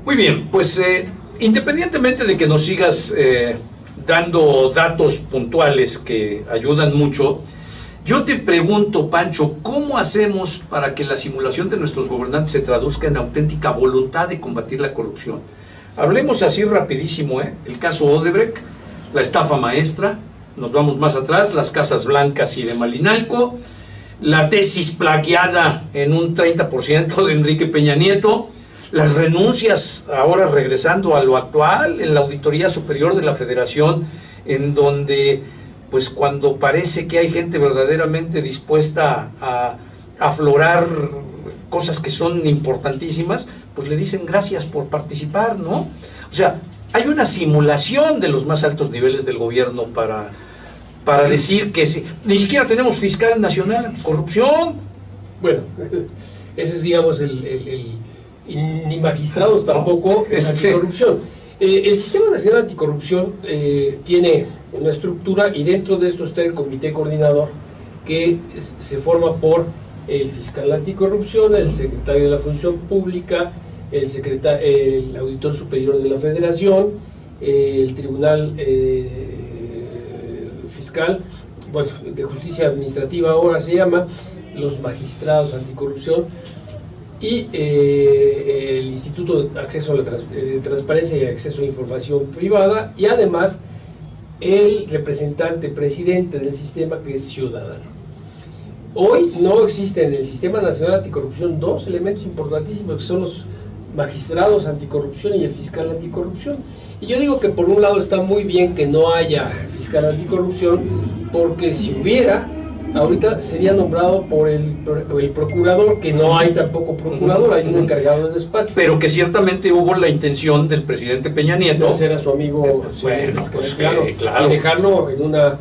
Muy bien, pues independientemente de que nos sigas dando datos puntuales que ayudan mucho, yo te pregunto, Pancho, ¿cómo hacemos para que la simulación de nuestros gobernantes se traduzca en auténtica voluntad de combatir la corrupción? Hablemos así rapidísimo, el caso Odebrecht, la estafa maestra, nos vamos más atrás, las casas blancas y de Malinalco, la tesis plagiada en un 30% de Enrique Peña Nieto, las renuncias, ahora regresando a lo actual, en la Auditoría Superior de la Federación, en donde, pues cuando parece que hay gente verdaderamente dispuesta a aflorar cosas que son importantísimas, pues le dicen gracias por participar, ¿no? O sea, hay una simulación de los más altos niveles del gobierno para decir que ni siquiera tenemos fiscal nacional anticorrupción. Bueno, ese es, digamos, ni magistrados tampoco en anticorrupción. El Sistema Nacional Anticorrupción tiene una estructura y dentro de esto está el comité coordinador que se forma por el fiscal anticorrupción, el secretario de la Función Pública, el auditor superior de la Federación, el tribunal fiscal, bueno, de justicia administrativa ahora se llama, los magistrados anticorrupción y el Instituto de Acceso a la Transparencia y Acceso a la Información Privada, y además el representante presidente del sistema, que es ciudadano. Hoy no existen en el Sistema Nacional Anticorrupción dos elementos importantísimos, que son los magistrados anticorrupción y el fiscal anticorrupción. Y yo digo que por un lado está muy bien que no haya fiscal anticorrupción, porque si hubiera, ahorita sería nombrado por el procurador, que no hay tampoco procurador, hay un encargado de despacho. Pero que ciertamente hubo la intención del presidente Peña Nieto de hacer a su amigo bueno, pues, claro, y dejarlo en una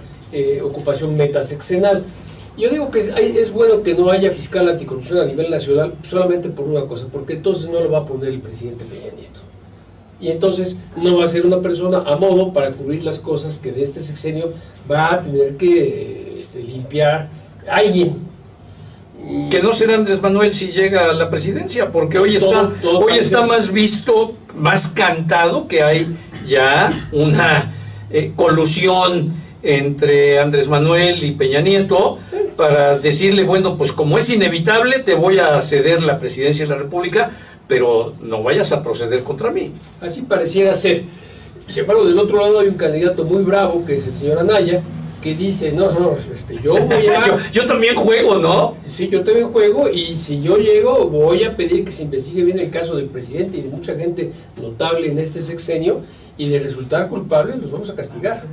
ocupación metasexenal. Yo digo que es bueno que no haya fiscal anticorrupción a nivel nacional solamente por una cosa, porque entonces no lo va a poner el presidente Peña Nieto. Y entonces no va a ser una persona a modo para cubrir las cosas que de este sexenio va a tener que limpiar alguien. Que no será Andrés Manuel si llega a la presidencia, porque hoy está más visto, más cantado, que hay ya una colusión entre Andrés Manuel y Peña Nieto para decirle, bueno, pues como es inevitable, te voy a ceder la presidencia de la República, pero no vayas a proceder contra mí. Así pareciera ser. Sin embargo, del otro lado hay un candidato muy bravo, que es el señor Anaya, que dice, no, yo voy a... yo también juego, ¿no? Sí, yo también juego, y si yo llego, voy a pedir que se investigue bien el caso del presidente y de mucha gente notable en este sexenio, y de resultar culpable, los vamos a castigar.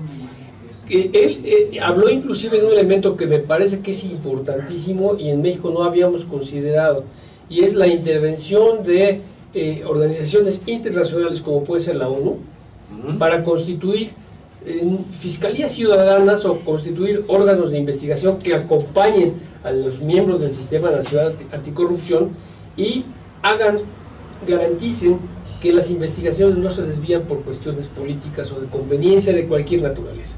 Él habló inclusive de un elemento que me parece que es importantísimo y en México no habíamos considerado, y es la intervención de organizaciones internacionales como puede ser la ONU para constituir fiscalías ciudadanas o constituir órganos de investigación que acompañen a los miembros del Sistema Nacional Anticorrupción y garanticen que las investigaciones no se desvían por cuestiones políticas o de conveniencia de cualquier naturaleza.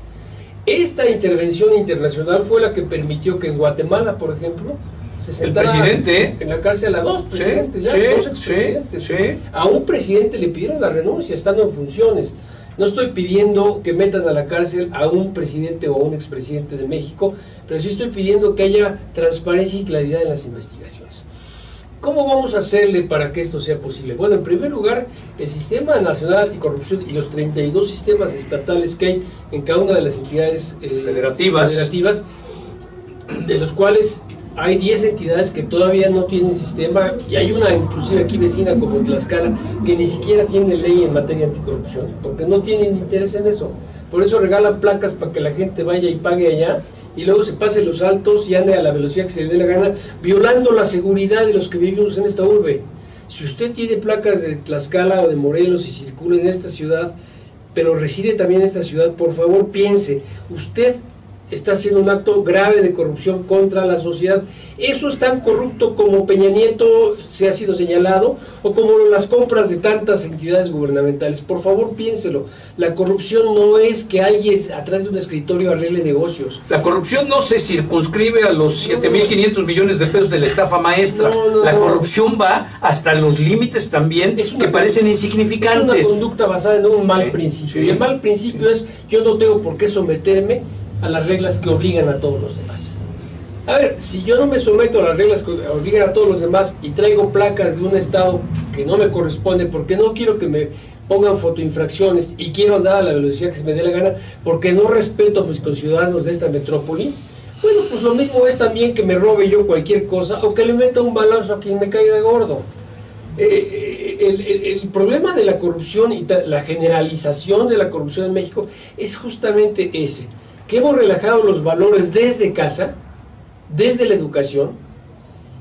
Esta intervención internacional fue la que permitió que en Guatemala, por ejemplo, se sentara el presidente en la cárcel a dos presidentes, dos expresidentes. Sí. A un presidente le pidieron la renuncia estando en funciones. No estoy pidiendo que metan a la cárcel a un presidente o a un expresidente de México, pero sí estoy pidiendo que haya transparencia y claridad en las investigaciones. ¿Cómo vamos a hacerle para que esto sea posible? Bueno, en primer lugar, el Sistema Nacional Anticorrupción y los 32 sistemas estatales que hay en cada una de las entidades federativas, de los cuales hay 10 entidades que todavía no tienen sistema, y hay una inclusive aquí vecina como Tlaxcala que ni siquiera tiene ley en materia anticorrupción, porque no tienen interés en eso. Por eso regalan placas para que la gente vaya y pague allá, y luego se pase los altos y ande a la velocidad que se le dé la gana, violando la seguridad de los que vivimos en esta urbe. Si usted tiene placas de Tlaxcala o de Morelos y circula en esta ciudad, pero reside también en esta ciudad, por favor piense, usted está haciendo un acto grave de corrupción contra la sociedad. Eso es tan corrupto como Peña Nieto se ha sido señalado, o como las compras de tantas entidades gubernamentales. Por favor, piénselo. La corrupción no es que alguien atrás de un escritorio arregle negocios. La corrupción no se circunscribe a los 7.500 millones de pesos de la estafa maestra. La corrupción va hasta los límites también que parecen insignificantes. Es una conducta basada en un mal principio. Y el mal principio es: yo no tengo por qué someterme a las reglas que obligan a todos los demás. A ver, si yo no me someto a las reglas que obligan a todos los demás y traigo placas de un estado que no me corresponde, porque no quiero que me pongan fotoinfracciones y quiero andar a la velocidad que se me dé la gana, porque no respeto a mis conciudadanos de esta metrópoli, bueno, pues lo mismo es también que me robe yo cualquier cosa o que le meta un balazo a quien me caiga gordo. El problema de la corrupción y la generalización de la corrupción en México es justamente ese, que hemos relajado los valores desde casa, desde la educación,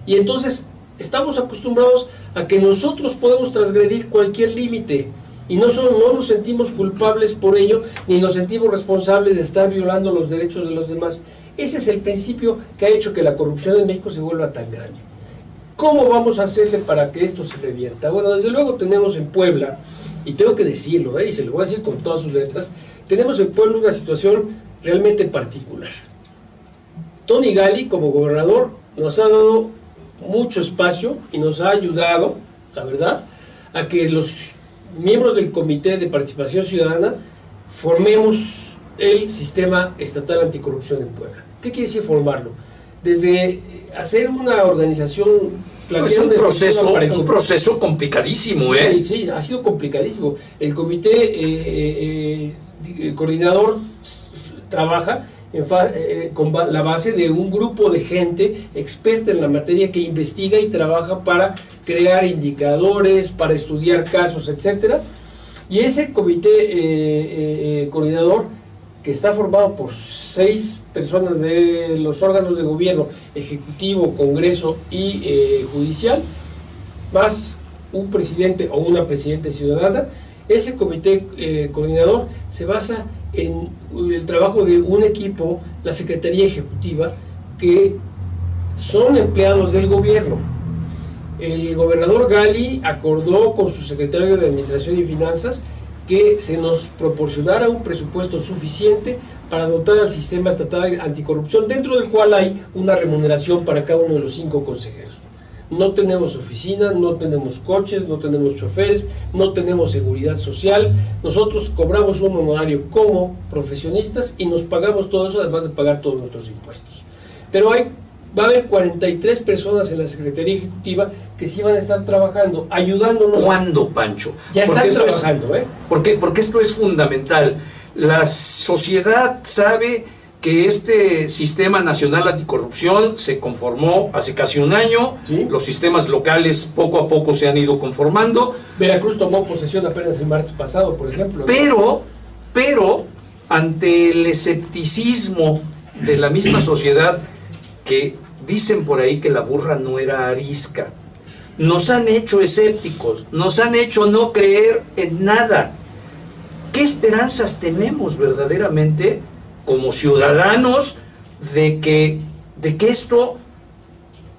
y entonces estamos acostumbrados a que nosotros podemos transgredir cualquier límite y no nos sentimos culpables por ello, ni nos sentimos responsables de estar violando los derechos de los demás. Ese es el principio que ha hecho que la corrupción en México se vuelva tan grande. ¿Cómo vamos a hacerle para que esto se revierta? Bueno, desde luego tenemos en Puebla, y tengo que decirlo, y se lo voy a decir con todas sus letras, tenemos en Puebla una situación realmente particular. Tony Gali, como gobernador, nos ha dado mucho espacio y nos ha ayudado, la verdad, a que los miembros del Comité de Participación Ciudadana formemos el Sistema Estatal Anticorrupción en Puebla. ¿Qué quiere decir formarlo? Desde hacer una organización... Es un proceso complicadísimo, sí, sí, ha sido complicadísimo. El comité coordinador trabaja con la base de un grupo de gente experta en la materia que investiga y trabaja para crear indicadores, para estudiar casos, etcétera. Y ese comité coordinador, que está formado por 6 personas de los órganos de gobierno, ejecutivo, congreso y judicial, más un presidente o una presidenta ciudadana, ese comité coordinador se basa en el trabajo de un equipo, la Secretaría Ejecutiva, que son empleados del gobierno. El gobernador Gali acordó con su secretario de Administración y Finanzas que se nos proporcionara un presupuesto suficiente para dotar al Sistema Estatal Anticorrupción, dentro del cual hay una remuneración para cada uno de los 5 consejeros. No tenemos oficina, no tenemos coches, no tenemos choferes, no tenemos seguridad social. Nosotros cobramos un honorario como profesionistas y nos pagamos todo eso, además de pagar todos nuestros impuestos. Pero va a haber 43 personas en la Secretaría Ejecutiva que sí van a estar trabajando, ayudándonos. ¿Cuándo, Pancho? Ya están trabajando, Porque esto es fundamental. La sociedad sabe que este Sistema Nacional Anticorrupción se conformó hace casi un año, ¿sí? Los sistemas locales poco a poco se han ido conformando. Veracruz tomó posesión apenas el martes pasado, por ejemplo. Pero ante el escepticismo de la misma sociedad, que dicen por ahí que la burra no era arisca, nos han hecho escépticos, nos han hecho no creer en nada. ¿Qué esperanzas tenemos verdaderamente como ciudadanos de que esto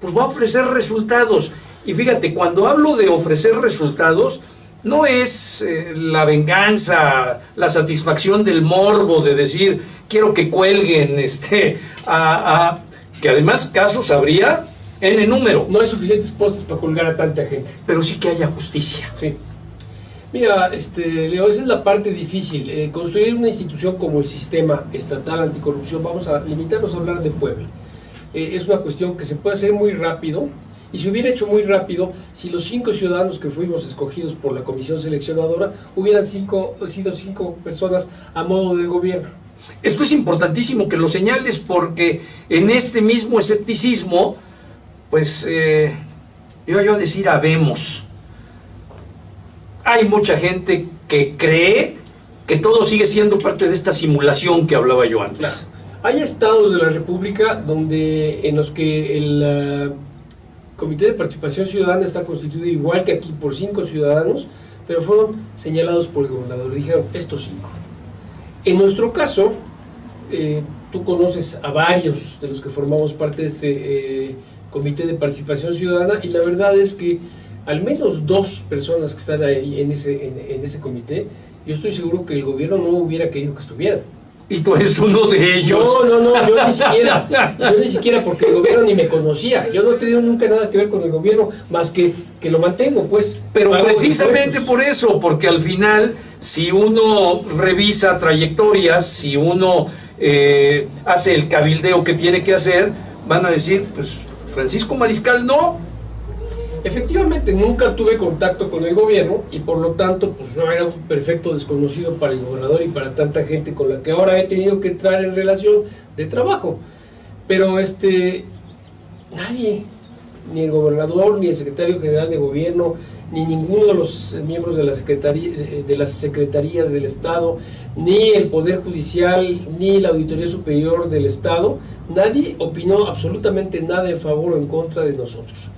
pues va a ofrecer resultados? Y fíjate, cuando hablo de ofrecer resultados, no es la venganza, la satisfacción del morbo de decir quiero que cuelguen que además casos habría en el número. No hay suficientes postes para colgar a tanta gente. Pero sí que haya justicia. Sí. Mira, Leo, esa es la parte difícil. Construir una institución como el Sistema Estatal Anticorrupción, vamos a limitarnos a hablar de Puebla. Es una cuestión que se puede hacer muy rápido, y se hubiera hecho muy rápido si los 5 ciudadanos que fuimos escogidos por la comisión seleccionadora hubieran sido 5 personas a modo del gobierno. Esto es importantísimo que lo señales, porque en este mismo escepticismo, pues, iba yo a decir habemos. Hay mucha gente que cree que todo sigue siendo parte de esta simulación que hablaba yo antes. Claro. Hay estados de la República en los que el Comité de Participación Ciudadana está constituido igual que aquí por 5 ciudadanos, pero fueron señalados por el gobernador. Dijeron, estos 5. En nuestro caso, tú conoces a varios de los que formamos parte de este Comité de Participación Ciudadana, y la verdad es que al menos 2 personas que están ahí en ese comité, yo estoy seguro que el gobierno no hubiera querido que estuvieran. Y tú eres uno de ellos. No, yo ni siquiera, porque el gobierno ni me conocía. Yo no he tenido nunca nada que ver con el gobierno, más que lo mantengo, pues. Pero precisamente por eso, porque al final, si uno revisa trayectorias, si uno hace el cabildeo que tiene que hacer, van a decir, pues, Francisco Mariscal no. Efectivamente, nunca tuve contacto con el gobierno y por lo tanto, pues yo era un perfecto desconocido para el gobernador y para tanta gente con la que ahora he tenido que entrar en relación de trabajo. Pero nadie, ni el gobernador, ni el secretario general de gobierno, ni ninguno de los miembros de las secretarías del Estado, ni el Poder Judicial, ni la Auditoría Superior del Estado, nadie opinó absolutamente nada en favor o en contra de nosotros.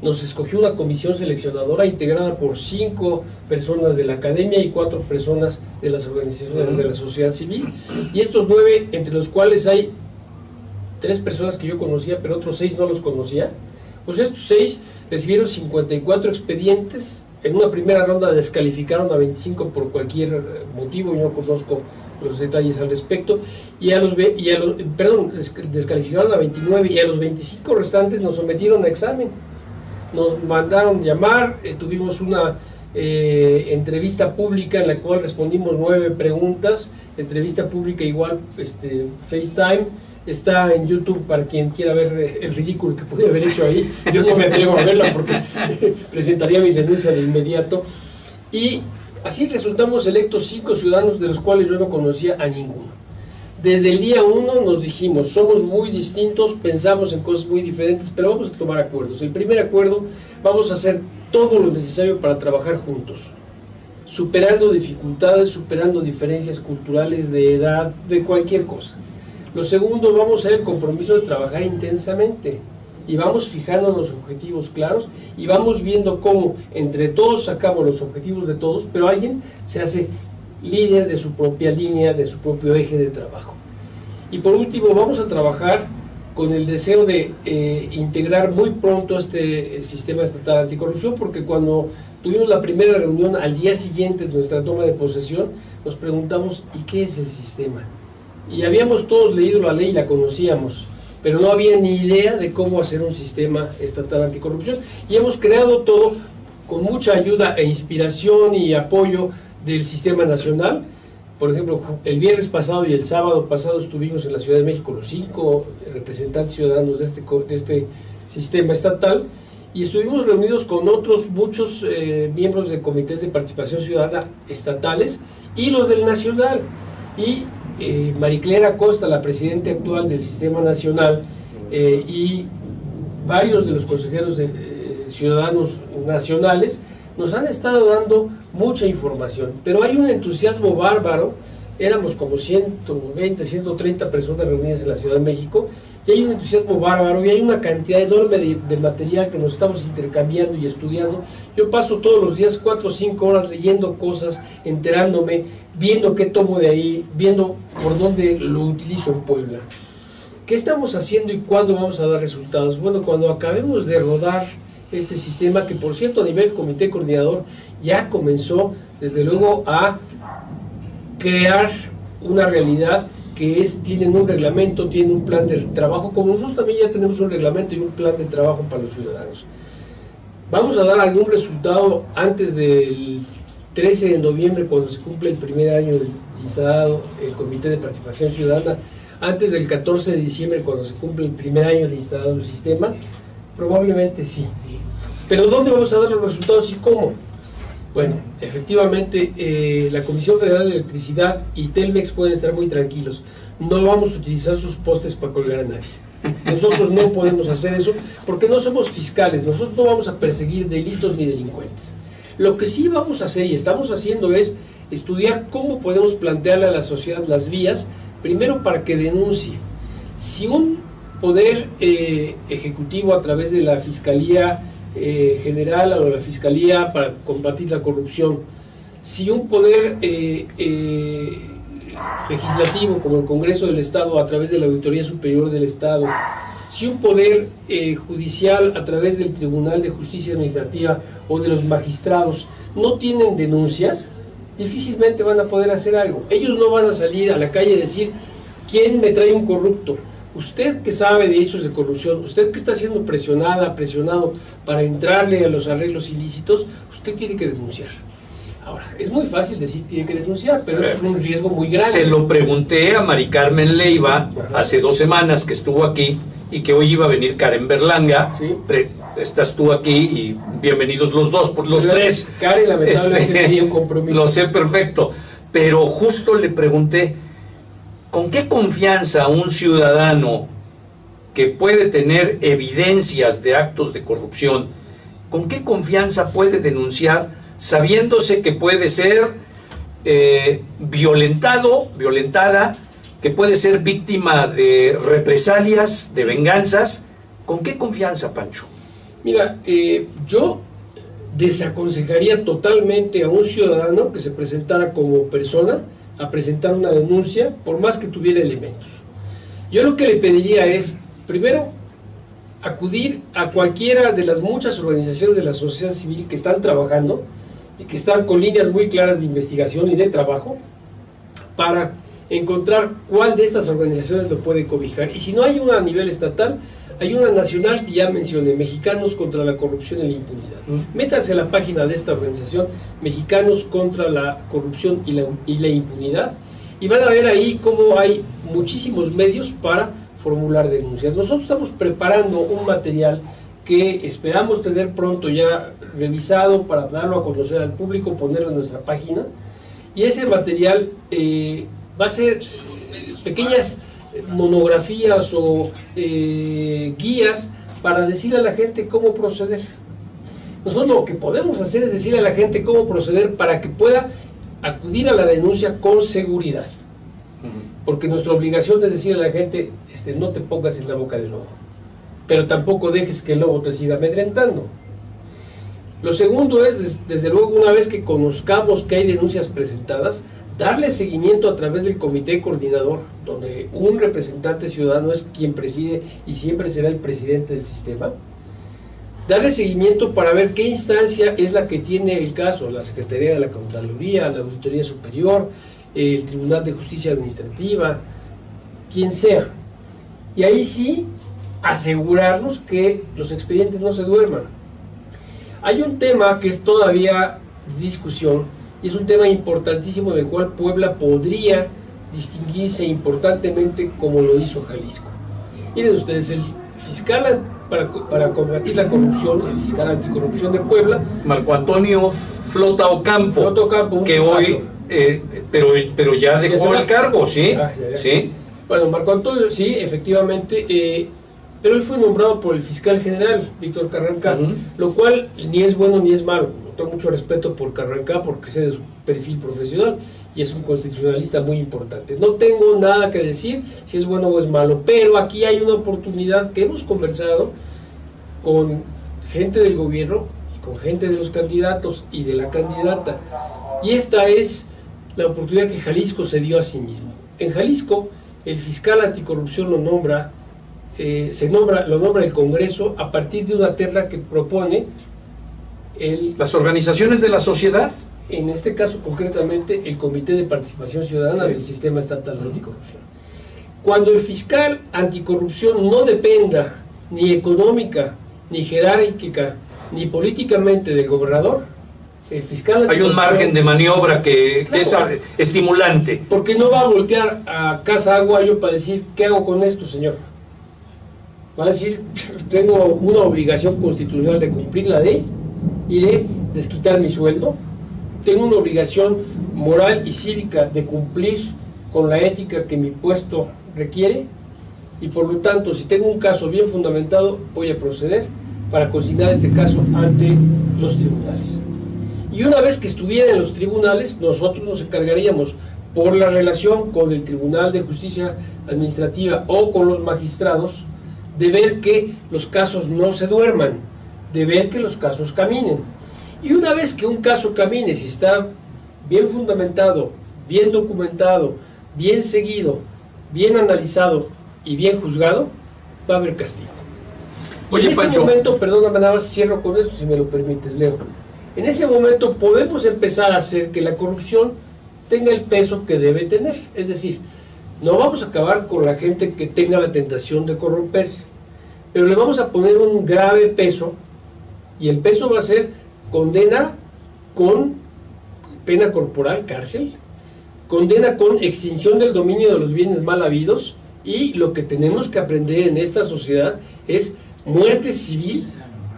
Nos escogió una comisión seleccionadora integrada por 5 personas de la academia y 4 personas de las organizaciones de la sociedad civil, y estos 9, entre los cuales hay 3 personas que yo conocía, pero otros 6 no los conocía. Pues estos 6 recibieron 54 expedientes. En una primera ronda descalificaron a 25 por cualquier motivo, yo no conozco los detalles al respecto, descalificaron a 29, y a los 25 restantes nos sometieron a examen. Nos mandaron llamar, tuvimos una entrevista pública en la cual respondimos 9 preguntas, entrevista pública igual, FaceTime, está en YouTube para quien quiera ver el ridículo que pude haber hecho ahí. Yo no me atrevo a verla porque presentaría mi renuncia de inmediato, y así resultamos electos 5 ciudadanos de los cuales yo no conocía a ninguno. Desde el día 1 nos dijimos, somos muy distintos, pensamos en cosas muy diferentes, pero vamos a tomar acuerdos. El primer acuerdo, vamos a hacer todo lo necesario para trabajar juntos, superando dificultades, superando diferencias culturales, de edad, de cualquier cosa. Lo segundo, vamos a hacer el compromiso de trabajar intensamente, y vamos fijando los objetivos claros, y vamos viendo cómo entre todos sacamos los objetivos de todos, pero alguien se hace líder de su propia línea, de su propio eje de trabajo. Y por último, vamos a trabajar con el deseo de integrar muy pronto este sistema estatal anticorrupción, porque cuando tuvimos la primera reunión al día siguiente de nuestra toma de posesión, nos preguntamos, ¿y qué es el sistema? Y habíamos todos leído la ley y la conocíamos, pero no había ni idea de cómo hacer un sistema estatal anticorrupción, y hemos creado todo con mucha ayuda e inspiración y apoyo del sistema nacional. Por ejemplo, el viernes pasado y el sábado pasado estuvimos en la Ciudad de México los 5 representantes ciudadanos de este sistema estatal, y estuvimos reunidos con otros muchos miembros de comités de participación ciudadana estatales y los del nacional, y Mariclera Acosta, la presidenta actual del sistema nacional, y varios de los consejeros ciudadanos nacionales nos han estado dando mucha información, pero hay un entusiasmo bárbaro. Éramos como 120, 130 personas reunidas en la Ciudad de México, y hay un entusiasmo bárbaro, y hay una cantidad enorme de material que nos estamos intercambiando y estudiando. Yo paso todos los días 4 o 5 horas leyendo cosas, enterándome, viendo qué tomo de ahí, viendo por dónde lo utilizo en Puebla. ¿Qué estamos haciendo y cuándo vamos a dar resultados? Bueno, cuando acabemos de rodar este sistema, que por cierto a nivel comité coordinador ya comenzó desde luego a crear una realidad que tienen un reglamento, tienen un plan de trabajo, como nosotros también ya tenemos un reglamento y un plan de trabajo para los ciudadanos. Vamos a dar algún resultado antes del 13 de noviembre, cuando se cumple el primer año instalado el Comité de Participación Ciudadana, antes del 14 de diciembre, cuando se cumple el primer año de instalado el sistema. Probablemente sí. Pero ¿dónde vamos a dar los resultados y cómo? Bueno, efectivamente, la Comisión Federal de Electricidad y Telmex pueden estar muy tranquilos. No vamos a utilizar sus postes para colgar a nadie. Nosotros no podemos hacer eso porque no somos fiscales. Nosotros no vamos a perseguir delitos ni delincuentes. Lo que sí vamos a hacer y estamos haciendo es estudiar cómo podemos plantearle a la sociedad las vías, primero para que denuncie. Si un poder ejecutivo a través de la Fiscalía General o la Fiscalía para combatir la corrupción, si un poder legislativo, como el Congreso del Estado a través de la Auditoría Superior del Estado, si un poder judicial a través del Tribunal de Justicia Administrativa o de los magistrados no tienen denuncias, difícilmente van a poder hacer algo. Ellos no van a salir a la calle a decir, ¿quién me trae un corrupto? Usted que sabe de hechos de corrupción, usted que está siendo presionado para entrarle a los arreglos ilícitos, usted tiene que denunciar. Ahora, es muy fácil decir tiene que denunciar, pero eso es un riesgo muy grande. Se lo pregunté a Mari Carmen Leiva hace 2 semanas que estuvo aquí y que hoy iba a venir Karen Berlanga. ¿Sí? Estás tú aquí y bienvenidos los dos, por los tres. Karen lamentablemente tenía un compromiso. Lo sé perfecto, pero justo le pregunté, ¿con qué confianza un ciudadano que puede tener evidencias de actos de corrupción, con qué confianza puede denunciar sabiéndose que puede ser violentada, que puede ser víctima de represalias, de venganzas? ¿Con qué confianza, Pancho? Mira, yo desaconsejaría totalmente a un ciudadano que se presentara como persona a presentar una denuncia, por más que tuviera elementos. Yo lo que le pediría es, primero, acudir a cualquiera de las muchas organizaciones de la sociedad civil que están trabajando y que están con líneas muy claras de investigación y de trabajo, para encontrar cuál de estas organizaciones lo puede cobijar. Y si no hay una a nivel estatal, hay una nacional que ya mencioné, Mexicanos contra la Corrupción y la Impunidad. Métase a la página de esta organización, Mexicanos contra la Corrupción y la Impunidad, y van a ver ahí cómo hay muchísimos medios para formular denuncias. Nosotros estamos preparando un material que esperamos tener pronto ya revisado para darlo a conocer al público, ponerlo en nuestra página, y ese material va a ser pequeñas monografías o guías para decirle a la gente cómo proceder. Nosotros lo que podemos hacer es decirle a la gente cómo proceder para que pueda acudir a la denuncia con seguridad, porque nuestra obligación es decirle a la gente, no te pongas en la boca del lobo, pero tampoco dejes que el lobo te siga amedrentando. Lo segundo es, desde luego, una vez que conozcamos que hay denuncias presentadas, darle seguimiento a través del comité coordinador, donde un representante ciudadano es quien preside y siempre será el presidente del sistema. Darle seguimiento para ver qué instancia es la que tiene el caso, la Secretaría de la Contraloría, la Auditoría Superior, el Tribunal de Justicia Administrativa, quien sea. Y ahí sí, asegurarnos que los expedientes no se duerman. Hay un tema que es todavía discusión, y es un tema importantísimo del cual Puebla podría distinguirse importantemente como lo hizo Jalisco. Miren ustedes, el fiscal para combatir la corrupción, el fiscal anticorrupción de Puebla, Marco Antonio Flota Ocampo, que hoy, pero ya dejó el cargo, ¿sí? Ya. ¿Sí? Bueno, Marco Antonio, sí, efectivamente, pero él fue nombrado por el fiscal general, Víctor Carranca, lo cual ni es bueno ni es malo. Tengo mucho respeto por Carranca porque sé de su perfil profesional y es un constitucionalista muy importante. No tengo nada que decir si es bueno o es malo, pero aquí hay una oportunidad que hemos conversado con gente del gobierno y con gente de los candidatos y de la candidata, y esta es la oportunidad que Jalisco se dio a sí mismo. En Jalisco, el fiscal anticorrupción lo nombra el Congreso a partir de una terna que propone las organizaciones de la sociedad, en este caso concretamente el Comité de Participación Ciudadana del Sistema Estatal Anticorrupción. Cuando el fiscal anticorrupción no dependa ni económica, ni jerárquica, ni políticamente del gobernador, el fiscal hay un margen de maniobra que es estimulante. Porque no va a voltear a Casa Aguayo para decir, ¿qué hago con esto, señor? Va a decir, tengo una obligación constitucional de cumplir la ley y de desquitar mi sueldo, tengo una obligación moral y cívica de cumplir con la ética que mi puesto requiere, y por lo tanto, si tengo un caso bien fundamentado, voy a proceder para consignar este caso ante los tribunales. Y una vez que estuviera en los tribunales, nosotros nos encargaríamos, por la relación con el Tribunal de Justicia Administrativa o con los magistrados, de ver que los casos no se duerman, de ver que los casos caminen. Y una vez que un caso camine, si está bien fundamentado, bien documentado, bien seguido, bien analizado y bien juzgado, va a haber castigo. Oye, en ese Pancho, momento, perdóname, nada más cierro con esto si me lo permites, Leo. En ese momento podemos empezar a hacer que la corrupción tenga el peso que debe tener. Es decir, no vamos a acabar con la gente que tenga la tentación de corromperse, pero le vamos a poner un grave peso, y el peso va a ser condena con pena corporal, cárcel, condena con extinción del dominio de los bienes mal habidos, y lo que tenemos que aprender en esta sociedad es muerte civil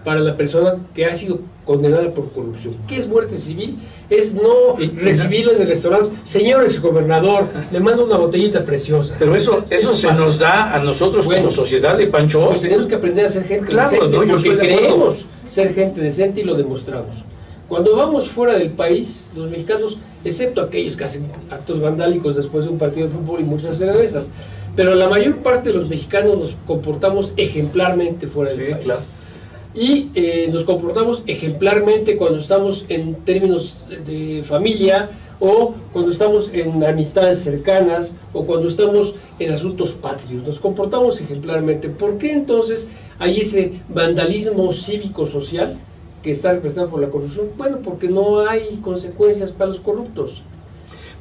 para la persona que ha sido condenada por corrupción. ¿Qué es muerte civil? Es no recibirlo en el restaurante. Señor exgobernador, le mando una botellita preciosa. Pero eso se pasa. nos da a nosotros como sociedad, de Pancho. Pues tenemos que aprender a ser gente Claro, decente, ¿no? Yo estoy porque de acuerdo. creemos ser gente decente y lo demostramos. Cuando vamos fuera del país, los mexicanos, excepto aquellos que hacen actos vandálicos después de un partido de fútbol y muchas cervezas, pero la mayor parte de los mexicanos nos comportamos ejemplarmente fuera del país. Claro. Y nos comportamos ejemplarmente cuando estamos en términos de familia, o cuando estamos en amistades cercanas, o cuando estamos en asuntos patrios. Nos comportamos ejemplarmente. ¿Por qué entonces hay ese vandalismo cívico-social que está representado por la corrupción? Bueno, porque no hay consecuencias para los corruptos.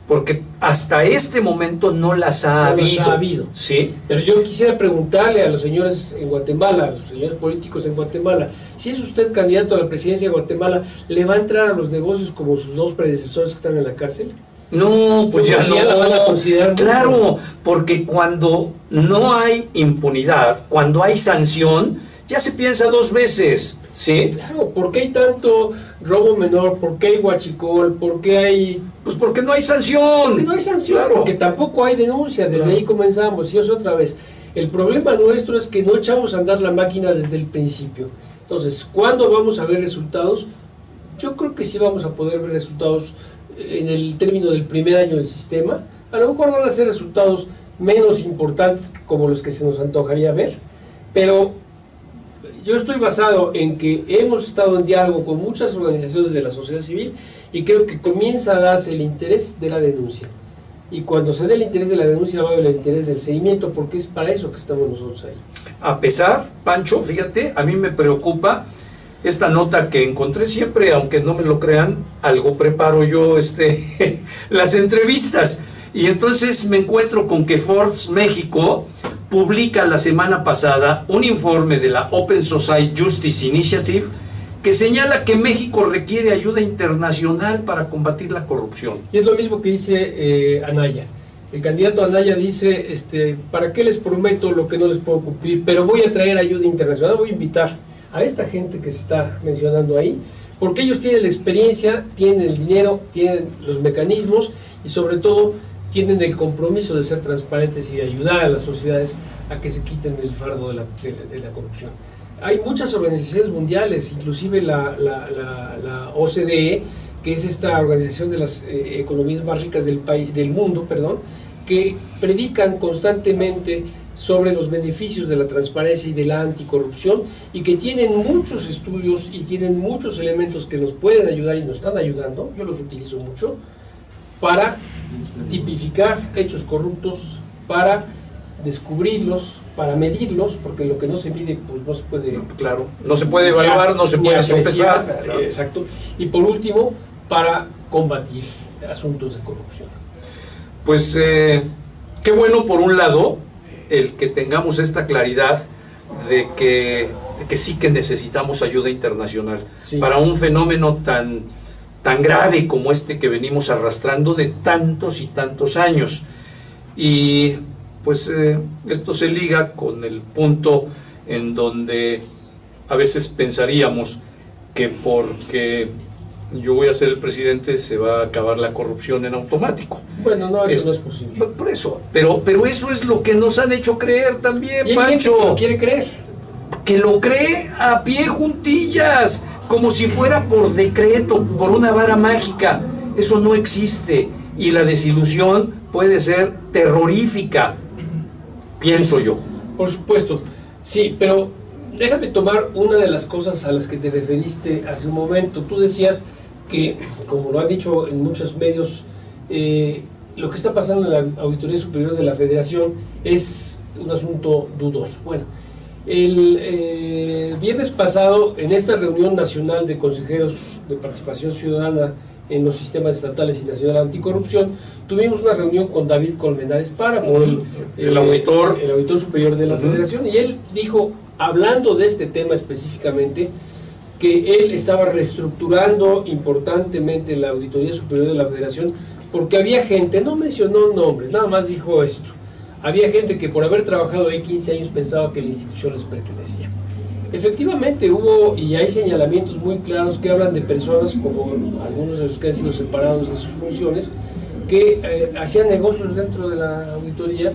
Porque hasta este momento no las ha habido. Sí. Pero yo quisiera preguntarle a los señores en Guatemala, a los señores políticos en Guatemala, si es usted candidato a la presidencia de Guatemala, ¿le va a entrar a los negocios como sus dos predecesores que están en la cárcel? No, pues ya no. La van a considerar claro, mucho. porque cuando no hay impunidad, cuando hay sanción, ya se piensa dos veces. ¿Sí? Claro, ¿por qué hay tanto robo menor? ¿Por qué hay huachicol? ¿Por qué hay...? Pues porque no hay sanción. Porque no hay sanción, claro. Porque tampoco hay denuncia, desde ahí comenzamos, y eso otra vez. El problema nuestro es que no echamos a andar la máquina desde el principio. Entonces, ¿cuándo vamos a ver resultados? Yo creo que sí vamos a poder ver resultados en el término del primer año del sistema. A lo mejor van a ser resultados menos importantes como los que se nos antojaría ver, pero yo estoy basado en que hemos estado en diálogo con muchas organizaciones de la sociedad civil y creo que comienza a darse el interés de la denuncia. Y cuando se dé el interés de la denuncia va a haber el interés del seguimiento, porque es para eso que estamos nosotros ahí. A pesar, Pancho, fíjate, a mí me preocupa esta nota que encontré siempre, aunque no me lo crean, algo preparo yo las entrevistas. Y entonces me encuentro con que Forbes México publica la semana pasada un informe de la Open Society Justice Initiative que señala que México requiere ayuda internacional para combatir la corrupción. Y es lo mismo que dice Anaya. El candidato Anaya dice, ¿para qué les prometo lo que no les puedo cumplir? Pero voy a traer ayuda internacional, voy a invitar a esta gente que se está mencionando ahí, porque ellos tienen la experiencia, tienen el dinero, tienen los mecanismos y sobre todo tienen el compromiso de ser transparentes y de ayudar a las sociedades a que se quiten el fardo de la corrupción. Hay muchas organizaciones mundiales, inclusive la OCDE, que es esta organización de las economías más ricas del mundo, que predican constantemente sobre los beneficios de la transparencia y de la anticorrupción, y que tienen muchos estudios y tienen muchos elementos que nos pueden ayudar y nos están ayudando, yo los utilizo mucho, para tipificar hechos corruptos, para descubrirlos, para medirlos, porque lo que no se mide pues no se puede... Claro, no se puede evaluar, no se puede sopesar. Claro. Exacto. Y por último, para combatir asuntos de corrupción. Pues qué bueno por un lado el que tengamos esta claridad de que sí que necesitamos ayuda internacional, sí, para un fenómeno tan grave como este que venimos arrastrando de tantos y tantos años. Y pues esto se liga con el punto en donde a veces pensaríamos que porque yo voy a ser el presidente se va a acabar la corrupción en automático. Bueno, no, eso no es posible. Por eso, pero eso es lo que nos han hecho creer también, ¿Y Pancho? Que lo quiere creer? Que lo cree a pie juntillas, como si fuera por decreto, por una vara mágica. Eso no existe y la desilusión puede ser terrorífica, pienso yo. Por supuesto, sí, pero déjame tomar una de las cosas a las que te referiste hace un momento. Tú decías que, como lo han dicho en muchos medios, lo que está pasando en la Auditoría Superior de la Federación es un asunto dudoso. Bueno, el viernes pasado, en esta reunión nacional de consejeros de participación ciudadana en los sistemas estatales y nacional anticorrupción, tuvimos una reunión con David Colmenares Páramo, el auditor superior de la Federación, y él dijo, hablando de este tema específicamente, que él estaba reestructurando importantemente la Auditoría Superior de la Federación, porque había gente, no mencionó nombres, nada más dijo esto, había gente que por haber trabajado ahí 15 años pensaba que la institución les pertenecía. Efectivamente hubo, y hay señalamientos muy claros que hablan de personas, como algunos de los que han sido separados de sus funciones, que hacían negocios dentro de la auditoría,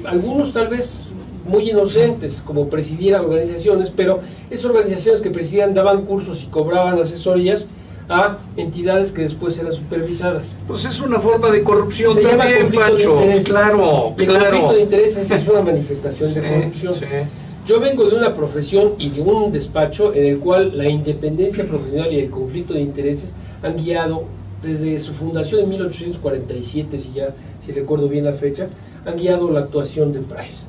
algunos tal vez muy inocentes, como presidir organizaciones, pero esas organizaciones que presidían daban cursos y cobraban asesorías a entidades que después eran supervisadas. Pues es una forma de corrupción Se también, Pancho. Claro, el conflicto de intereses es una manifestación de corrupción. Sí. Yo vengo de una profesión y de un despacho en el cual la independencia profesional y el conflicto de intereses han guiado desde su fundación en 1847, si recuerdo bien la fecha, han guiado la actuación de Price.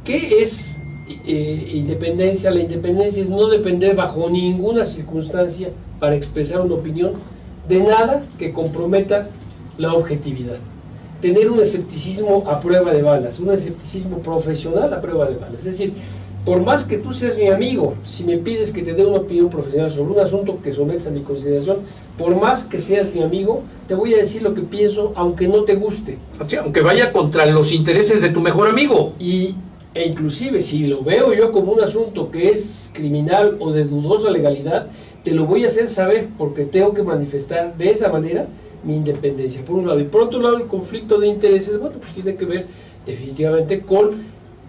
¿Qué es independencia? La independencia es no depender bajo ninguna circunstancia para expresar una opinión de nada que comprometa la objetividad. Tener un escepticismo a prueba de balas, un escepticismo profesional a prueba de balas. Es decir, por más que tú seas mi amigo, si me pides que te dé una opinión profesional sobre un asunto que sometes a mi consideración, por más que seas mi amigo, te voy a decir lo que pienso, aunque no te guste. O sea, aunque vaya contra los intereses de tu mejor amigo. E inclusive, si lo veo yo como un asunto que es criminal o de dudosa legalidad, te lo voy a hacer saber, porque tengo que manifestar de esa manera mi independencia, por un lado. Y por otro lado, el conflicto de intereses, bueno, pues tiene que ver definitivamente con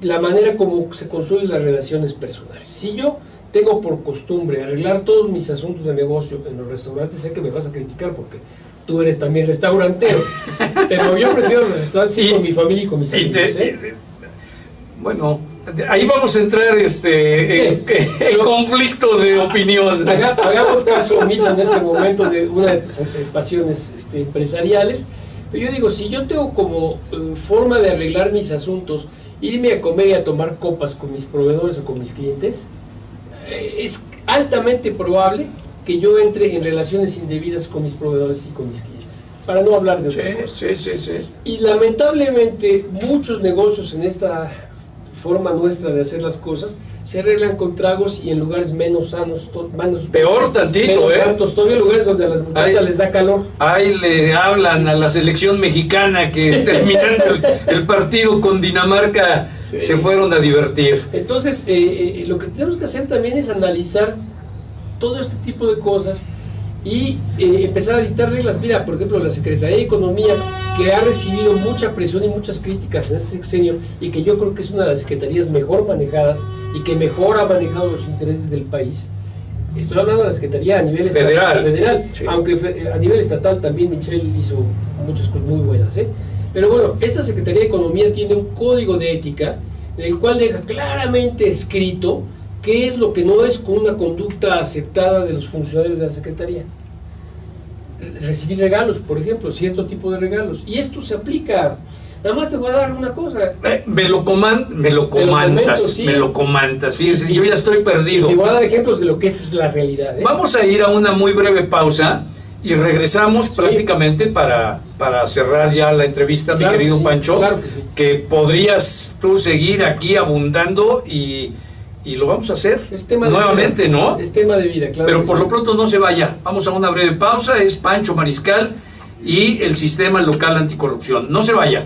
la manera como se construyen las relaciones personales. Si yo tengo por costumbre arreglar todos mis asuntos de negocio en los restaurantes, sé que me vas a criticar porque tú eres también restaurantero, pero yo prefiero los restaurantes con mi familia y con mis amigos. Bueno, ahí vamos a entrar en conflicto de opinión. Hagamos caso omiso en este momento de una de tus pasiones empresariales. Pero yo digo, si yo tengo como forma de arreglar mis asuntos, irme a comer y a tomar copas con mis proveedores o con mis clientes, es altamente probable que yo entre en relaciones indebidas con mis proveedores y con mis clientes, para no hablar de otra cosa. Sí. Y lamentablemente muchos negocios en esta forma nuestra de hacer las cosas se arreglan con tragos y en lugares menos sanos, peor tantito, menos santos, todavía lugares donde a las muchachas les da calor. Ahí le hablan a la selección mexicana que terminando el partido con Dinamarca se fueron a divertir. Entonces, lo que tenemos que hacer también es analizar todo este tipo de cosas y empezar a dictar reglas. Mira, por ejemplo, la Secretaría de Economía, que ha recibido mucha presión y muchas críticas en este sexenio, y que yo creo que es una de las secretarías mejor manejadas y que mejor ha manejado los intereses del país. Estoy hablando de la Secretaría a nivel federal, sí. Aunque a nivel estatal también Michelle hizo muchas cosas muy buenas, Pero bueno, esta Secretaría de Economía tiene un código de ética en el cual deja claramente escrito qué es lo que no es con una conducta aceptada de los funcionarios de la Secretaría. Recibir regalos, por ejemplo, cierto tipo de regalos. Y esto se aplica. Nada más te voy a dar una cosa. Me lo comentas. Fíjese, yo ya estoy perdido. Te voy a dar ejemplos de lo que es la realidad. Vamos a ir a una muy breve pausa y regresamos prácticamente para cerrar ya la entrevista, mi querido Pancho. Claro que sí. Que podrías tú seguir aquí abundando y lo vamos a hacer nuevamente, ¿no? Es tema de vida, claro. Pero por lo pronto no se vaya. Vamos a una breve pausa. Es Pancho Mariscal y el Sistema Local Anticorrupción. No se vaya.